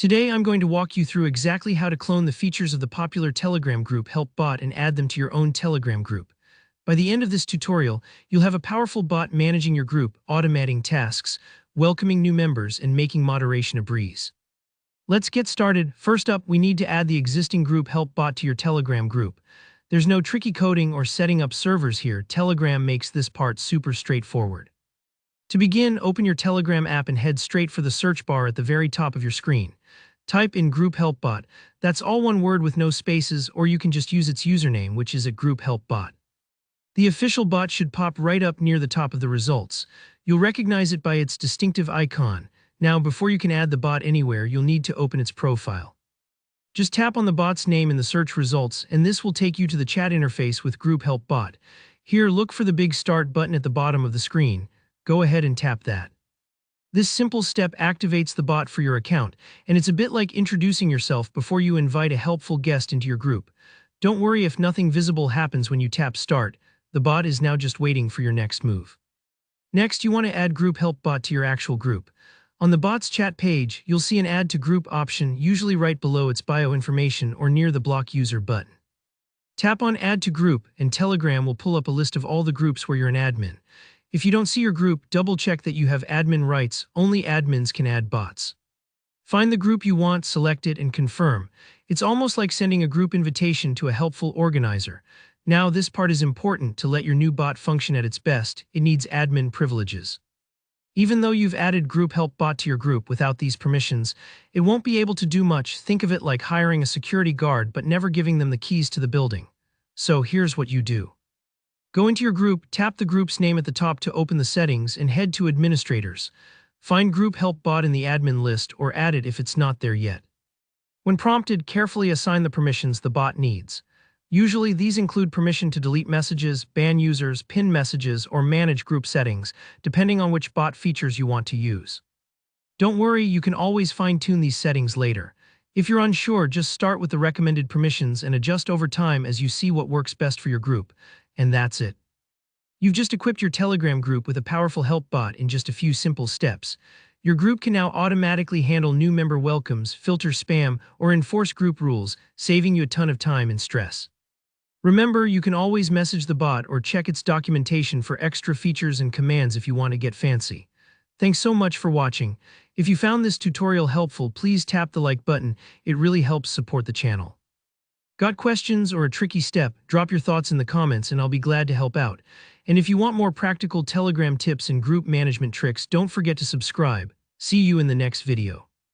Today I'm going to walk you through exactly how to clone the features of the popular Telegram group Help Bot and add them to your own Telegram group. By the end of this tutorial, you'll have a powerful bot managing your group, automating tasks, welcoming new members, and making moderation a breeze. Let's get started. First up, we need to add the existing group Help Bot to your Telegram group. There's no tricky coding or setting up servers here. Telegram makes this part super straightforward. To begin, open your Telegram app and head straight for the search bar at the very top of your screen. Type in Group Help Bot. That's all one word with no spaces, or you can just use its username, which is @Group Help Bot. The official bot should pop right up near the top of the results. You'll recognize it by its distinctive icon. Now, before you can add the bot anywhere, you'll need to open its profile. Just tap on the bot's name in the search results, and this will take you to the chat interface with Group Help Bot. Here, look for the big Start button at the bottom of the screen. Go ahead and tap that. This simple step activates the bot for your account, and it's a bit like introducing yourself before you invite a helpful guest into your group. Don't worry if nothing visible happens when you tap Start. The bot is now just waiting for your next move. Next, you want to add Group Help Bot to your actual group. On the bot's chat page, you'll see an Add to Group option, usually right below its bio information or near the Block User button. Tap on Add to Group, and Telegram will pull up a list of all the groups where you're an admin. If you don't see your group, double-check that you have admin rights. Only admins can add bots. Find the group you want, select it, and confirm. It's almost like sending a group invitation to a helpful organizer. Now, this part is important. To let your new bot function at its best, it needs admin privileges. Even though you've added Group Help Bot to your group without these permissions, it won't be able to do much. Think of it like hiring a security guard but never giving them the keys to the building. So here's what you do. Go into your group, tap the group's name at the top to open the settings, and head to Administrators. Find Group Help Bot in the admin list or add it if it's not there yet. When prompted, carefully assign the permissions the bot needs. Usually, these include permission to delete messages, ban users, pin messages, or manage group settings, depending on which bot features you want to use. Don't worry, you can always fine-tune these settings later. If you're unsure, just start with the recommended permissions and adjust over time as you see what works best for your group. And that's it. You've just equipped your Telegram group with a powerful help bot in just a few simple steps. Your group can now automatically handle new member welcomes, filter spam, or enforce group rules, saving you a ton of time and stress. Remember, you can always message the bot or check its documentation for extra features and commands if you want to get fancy. Thanks so much for watching. If you found this tutorial helpful, please tap the like button. It really helps support the channel. Got questions or a tricky step? Drop your thoughts in the comments and I'll be glad to help out. And if you want more practical Telegram tips and group management tricks, don't forget to subscribe. See you in the next video.